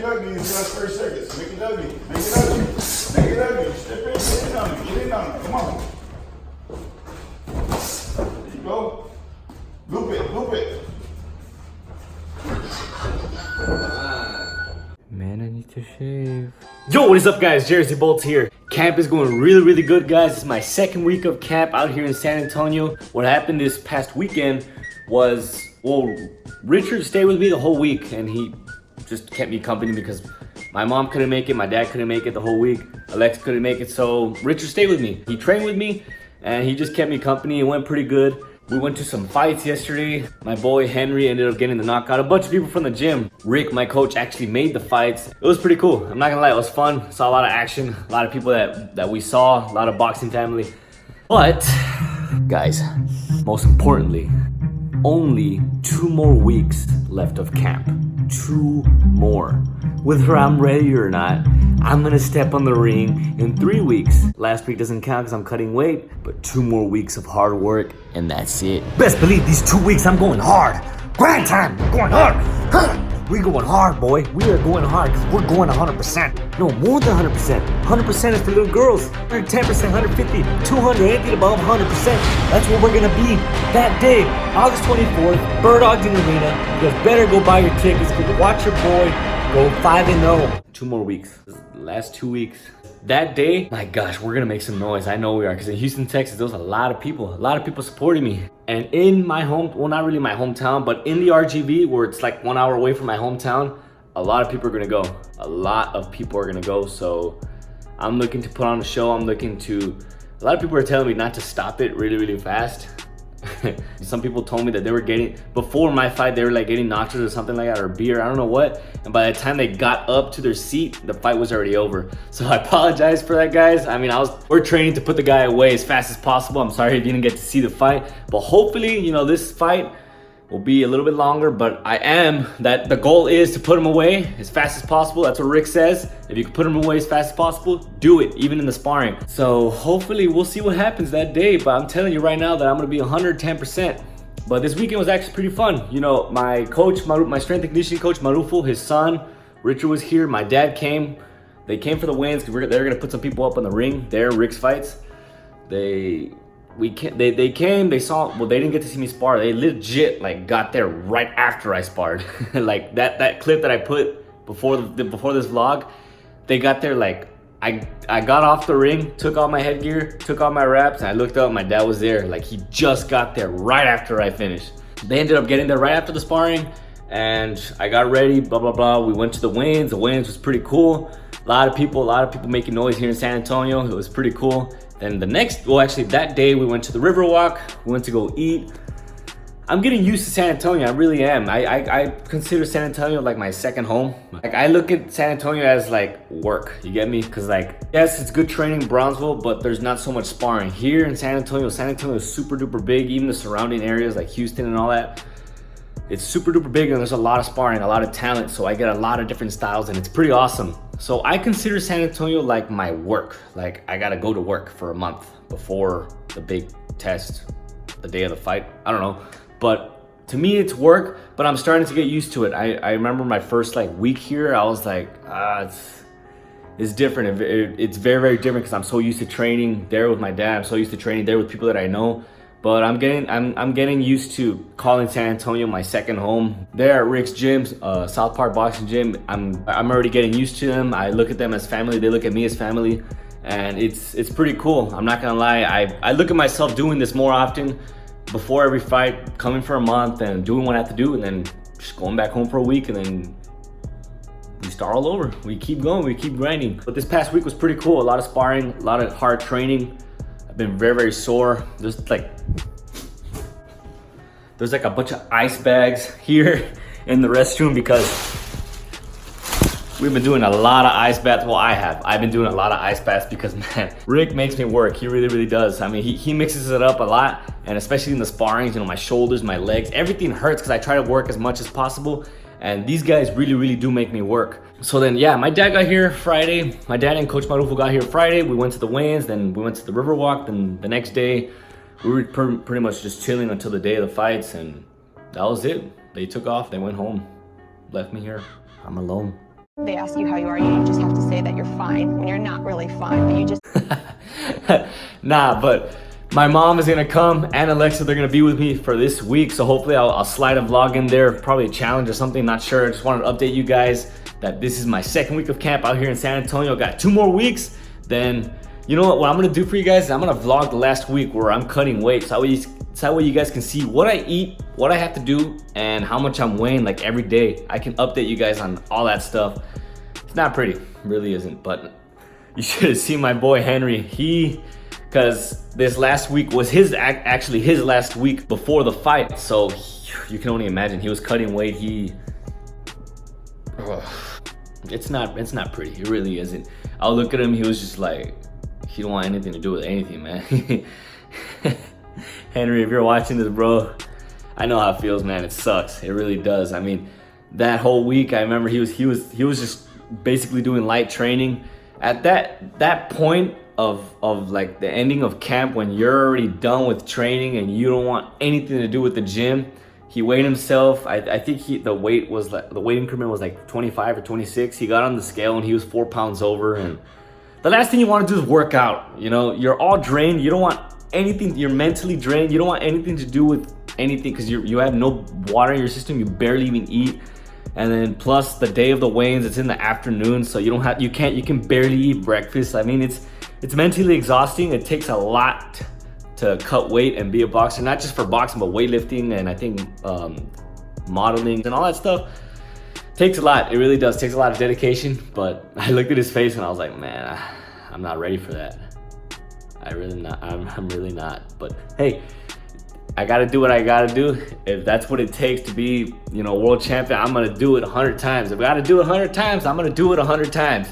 ugly in the last 30 seconds. Make it ugly. Make it ugly. Make it ugly. Step in. Get in on it. Get in on it. Come on. There you go. Loop it. Loop it. Man, I need to shave. Yo, what is up, guys? Jersey Bolts here. Camp is going really good, guys. It's my second week of camp out here in San Antonio. What happened this past weekend was, well, Richard stayed with me the whole week, and he just kept me company because my mom couldn't make it, my dad couldn't make it the whole week, Alex couldn't make it, so Richard stayed with me. He trained with me, and he just kept me company. It went pretty good. We went to some fights yesterday. My boy Henry ended up getting the knockout. A bunch of people from the gym. Rick, my coach, actually made the fights. It was pretty cool. I'm not gonna lie, it was fun. Saw a lot of action, a lot of people that we saw, a lot of boxing family. But, guys, most importantly, only 2 more weeks left of camp. 2 more. Whether I'm ready or not, I'm gonna step on the ring in 3 weeks. Last week doesn't count because I'm cutting weight, but 2 more weeks of hard work, and that's it. Best believe these 2 weeks I'm going hard. Grind time, going hard. We going hard, boy. We are going hard because we're going 100%. No, more than 100%. 100% is for little girls. 110%, 150, 200, anything above 100%. That's what we're gonna be that day, August 24th, Bird Ogden Arena. You guys better go buy your tickets. Go watch your boy go 5-0. 2 more weeks. Last 2 weeks. That day, my gosh, we're gonna make some noise. I know we are, because in Houston, Texas, there's a lot of people supporting me. And in my well, not really my hometown, but in the RGV, where it's like 1 hour away from my hometown, a lot of people are gonna go. A lot of people are gonna go, so I'm looking to put on a show. A lot of people are telling me not to stop it really fast. Some people told me that they were getting, before my fight, they were like getting nachos or something like that, or beer, I don't know what. And by the time they got up to their seat, the fight was already over. So I apologize for that, guys. I mean, we're training to put the guy away as fast as possible. I'm sorry you didn't get to see the fight, but hopefully, you know, this fight will be a little bit longer, but the goal is to put him away as fast as possible. That's what Rick says. If you can put him away as fast as possible, do it, even in the sparring. So hopefully we'll see what happens that day, but I'm telling you right now that I'm gonna be 110%. But this weekend was actually pretty fun. You know, my coach, my strength and conditioning coach, Marufo, his son, Richard was here. My dad came. They came for the wins because they're gonna put some people up on the ring. They're Rick's fights. They came, they saw, well, they didn't get to see me spar. They legit like got there right after I sparred. Like that clip that I put before this vlog, they got there like, I got off the ring, took off my headgear, took off my wraps, and I looked up, my dad was there. Like, he just got there right after I finished. They ended up getting there right after the sparring, and I got ready, blah, blah, blah. We went to the weigh-ins. The weigh-ins was pretty cool. A lot of people making noise here in San Antonio. It was pretty cool. Then that day we went to the Riverwalk. We went to go eat. I'm getting used to San Antonio, I really am. I consider San Antonio like my second home. Like, I look at San Antonio as like work, you get me? Cause like, yes, it's good training in Brownsville, but there's not so much sparring. Here in San Antonio is super duper big, even the surrounding areas like Houston and all that. It's super duper big, and there's a lot of sparring, a lot of talent, so I get a lot of different styles, and it's pretty awesome. So I consider San Antonio like my work. Like, I gotta go to work for a month before the big test, the day of the fight, I don't know. But to me, it's work, but I'm starting to get used to it. I remember my first like week here, I was like, it's different. It's very different because I'm so used to training there with my dad. I'm so used to training there with people that I know. But I'm getting used to calling San Antonio my second home. There at Rick's gym, South Park Boxing Gym, I'm already getting used to them. I look at them as family. They look at me as family, and it's pretty cool. I'm not gonna lie. I look at myself doing this more often. Before every fight, coming for a month and doing what I have to do, and then just going back home for a week, and then we start all over. We keep going, we keep grinding. But this past week was pretty cool. A lot of sparring, a lot of hard training. I've been very sore. There's like a bunch of ice bags here in the restroom because we've been doing a lot of ice baths. Well, I've been doing a lot of ice baths because, man, Rick makes me work. He really does. I mean, he mixes it up a lot, and especially in the sparrings, you know, my shoulders, my legs, everything hurts because I try to work as much as possible, and these guys really do make me work. So then, yeah, my dad got here Friday. My dad and Coach Marufo got here Friday. We went to the weigh-ins, then we went to the Riverwalk, then the next day, we were pretty much just chilling until the day of the fights, and that was it. They took off, they went home, left me here. I'm alone. They ask you how you are, you just have to say that you're fine when you're not really fine, but you just... Nah, but my mom is gonna come and Alexa, they're gonna be with me for this week. So hopefully I'll slide a vlog in there, probably a challenge or something, not sure. I just wanted to update you guys that this is my second week of camp out here in San Antonio. Got 2 more weeks, then you know what I'm gonna do for you guys? I'm gonna vlog the last week where I'm cutting weight. So that way you guys can see what I eat, what I have to do, and how much I'm weighing like every day. I can update you guys on all that stuff. It's not pretty, really isn't, but you should have seen my boy Henry. Because this last week was actually his last week before the fight. So you can only imagine, he was cutting weight. It's not pretty, it really isn't. I'll look at him, he was just like, he don't want anything to do with anything, man. Henry, if you're watching this, bro, I know how it feels, man. It sucks, it really does. I mean, that whole week, I remember he was just basically doing light training. At that point of like the ending of camp, when you're already done with training and you don't want anything to do with the gym, he weighed himself. I think the weight increment was like 25 or 26. He got on the scale and he was 4 pounds over. And the last thing you want to do is work out. You know, you're all drained. You don't want anything. You're mentally drained. You don't want anything to do with anything because you have no water in your system. You barely even eat. And then plus the day of the weigh-ins, it's in the afternoon, so you can barely eat breakfast. I mean, it's mentally exhausting. It takes a lot to cut weight and be a boxer, not just for boxing, but weightlifting and I think modeling and all that stuff. Takes a lot, it really does. Takes a lot of dedication. But I looked at his face and I was like, man, I'm not ready for that. I'm really not. But hey, I gotta do what I gotta do. If that's what it takes to be, you know, world champion, I'm gonna do it 100 times. If I gotta do it 100 times, I'm gonna do it 100 times.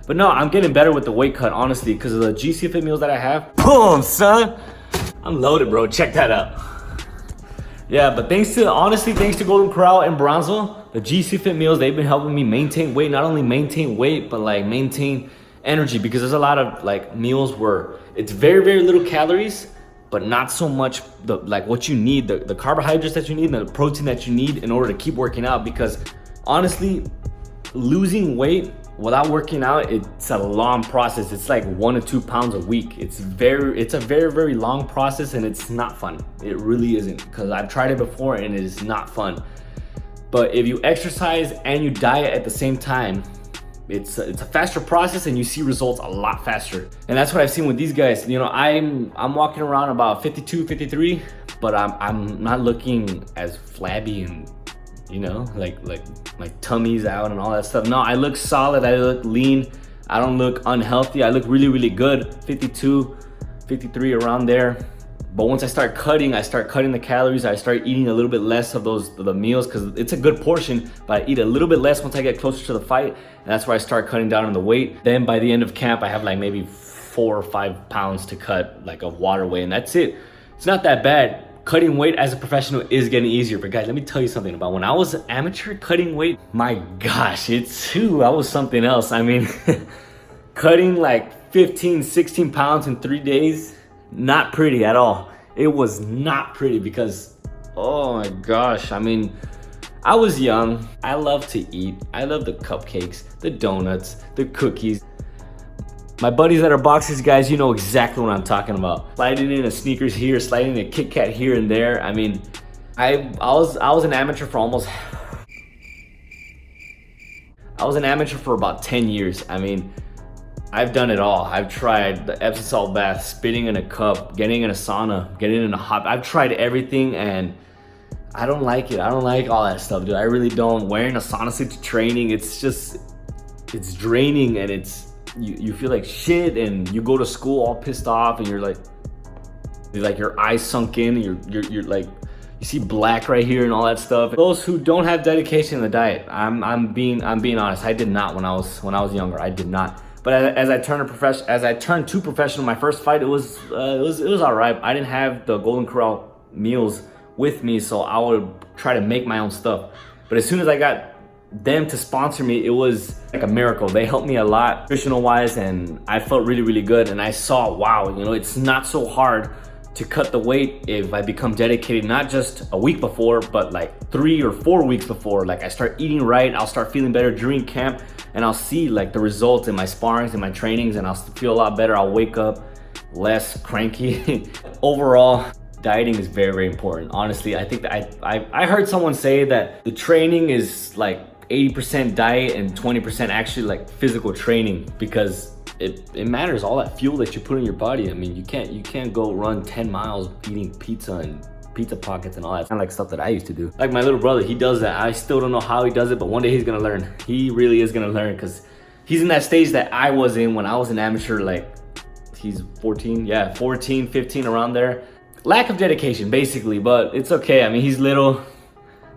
But no, I'm getting better with the weight cut, honestly, because of the GC Fit meals that I have. Boom, son. I'm loaded, bro. Check that out. Yeah, but thanks to Golden Corral and Bronzo, the GC Fit meals, they've been helping me maintain weight. Not only maintain weight, but like maintain energy, because there's a lot of like meals where it's very, very little calories, but not so much like what you need, the carbohydrates that you need and the protein that you need in order to keep working out. Because honestly, losing weight without working out, it's a long process. It's like 1 to 2 pounds a week. It's a very, very long process, and it's not fun. It really isn't, because I've tried it before and it is not fun. But if you exercise and you diet at the same time, it's a faster process and you see results a lot faster. And that's what I've seen with these guys. You know, I'm walking around about 52, 53, but I'm not looking as flabby and, you know, like my tummy's out and all that stuff. No, I look solid, I look lean, I don't look unhealthy, I look really, really good. 52, 53, around there. But once I start cutting the calories, I start eating a little bit less of the meals, because it's a good portion, but I eat a little bit less once I get closer to the fight. And that's where I start cutting down on the weight. Then by the end of camp, I have like maybe 4 or 5 pounds to cut, like of water weight, and that's it. It's not that bad. Cutting weight as a professional is getting easier. But guys, let me tell you something about when I was amateur cutting weight. My gosh, I was something else. I mean, cutting like 15, 16 pounds in 3 days, not pretty at all. It was not pretty because, oh my gosh, I mean, I was young. I love to eat. I love the cupcakes, the donuts, the cookies. My buddies that are boxers, guys, you know exactly what I'm talking about. Sliding in a Snickers here, sliding in a Kit Kat here and there. I mean, I was an amateur for about 10 years. I mean, I've done it all. I've tried the Epsom salt bath, spitting in a cup, getting in a sauna, getting in a hot. I've tried everything and I don't like it. I don't like all that stuff, dude. I really don't. Wearing a sauna suit to training, it's draining, and you feel like shit, and you go to school all pissed off, and you're like your eyes sunk in, and you're like, you see black right here and all that stuff. Those who don't have dedication in the diet, I'm being honest. I did not when I was younger. I did not. But as I turned to professional, my first fight, it was all right. I didn't have the Golden Corral meals with me, so I would try to make my own stuff. But as soon as I got them to sponsor me, it was like a miracle. They helped me a lot nutritional wise, and I felt really, really good. And I saw, wow, you know, it's not so hard to cut the weight if I become dedicated, not just a week before, but like 3 or 4 weeks before. Like I start eating right, I'll start feeling better during camp, and I'll see like the results in my sparrings and my trainings, and I'll feel a lot better. I'll wake up less cranky. Overall, dieting is very, very important. Honestly, I think that I heard someone say that the training is like 80% diet and 20% actually like physical training, because it matters, all that fuel that you put in your body. I mean, you can't go run 10 miles eating pizza and pizza pockets and all that. It's kind of like stuff that I used to do. Like my little brother, he does that. I still don't know how he does it, but one day he's gonna learn. He really is gonna learn, because he's in that stage that I was in when I was an amateur. Like he's 14, yeah, 14, 15, around there. Lack of dedication basically, but it's okay. I mean, he's little,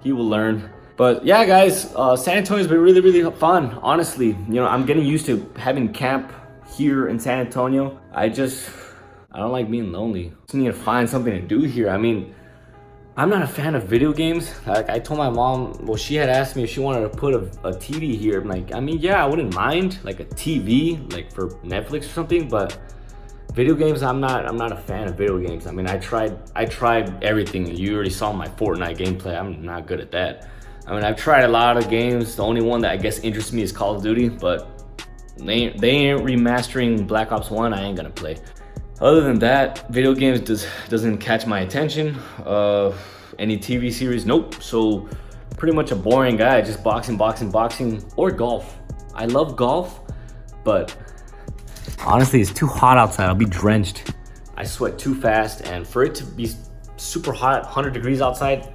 he will learn. But yeah, guys, San Antonio's been really, really fun, honestly. You know, I'm getting used to having camp here in San Antonio. I don't like being lonely. Just need to find something to do here. I mean, I'm not a fan of video games. Like I told my mom, well, she had asked me if she wanted to put a TV here. I'm like, I mean, yeah, I wouldn't mind like a TV, like for Netflix or something, but video games, I'm not a fan of video games. I mean, I tried everything. You already saw my Fortnite gameplay. I'm not good at that. I mean, I've tried a lot of games. The only one that I guess interests me is Call of Duty, but they ain't remastering Black Ops 1, I ain't gonna play. Other than that, video games doesn't catch my attention. Any TV series, nope. So pretty much a boring guy, just boxing, or golf. I love golf, but honestly, it's too hot outside. I'll be drenched. I sweat too fast, and for it to be super hot, 100 degrees outside,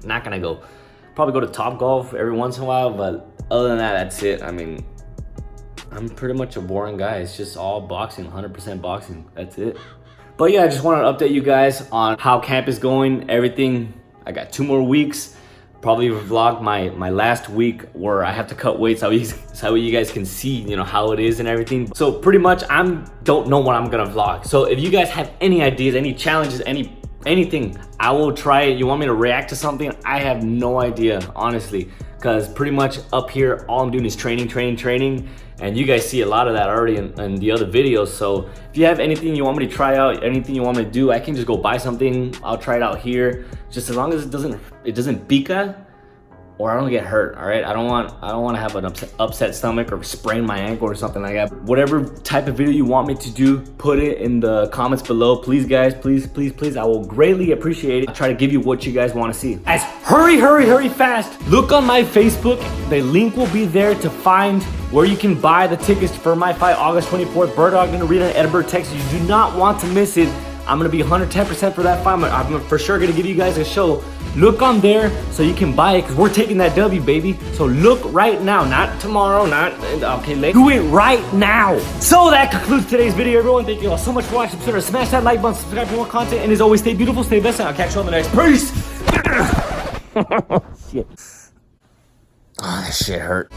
not gonna go. Probably go to Top Golf every once in a while, but other than that, that's it. I mean, I'm pretty much a boring guy. It's just all boxing, 100% boxing. That's it. But yeah, I just wanted to update you guys on how camp is going, everything. I got 2 more weeks. Probably vlog my last week where I have to cut weight so you guys can see, you know, how it is and everything. So pretty much don't know what I'm gonna vlog. So if you guys have any ideas, any challenges, anything, I will try it. You want me to react to something? I have no idea, honestly, because pretty much up here, all I'm doing is training, and you guys see a lot of that already in the other videos. So if you have anything you want me to try out, anything you want me to do, I can just go buy something. I'll try it out here, just as long as it doesn't pica or I don't get hurt. All right, I don't want to have an upset stomach or sprain my ankle or something like that. Whatever type of video you want me to do, put it in the comments below, please, guys. Please. I will greatly appreciate it. I'll try to give you what you guys want to see. Guys, hurry fast. Look on my Facebook. The link will be there to find where you can buy the tickets for my fight August 24th, Bird Dog Arena in Edinburgh, Texas. You do not want to miss it. I'm gonna be 110% for that fight. I'm for sure gonna give you guys a show. Look on there so you can buy it, because we're taking that W, baby. So look right now, not tomorrow, not okay, later. Do it right now. So that concludes today's video, everyone. Thank you all so much for watching. Consider smash that like button, subscribe for more content, and as always, stay beautiful, stay blessed, and I'll catch you on the next. Peace. Shit. Oh, that shit hurt.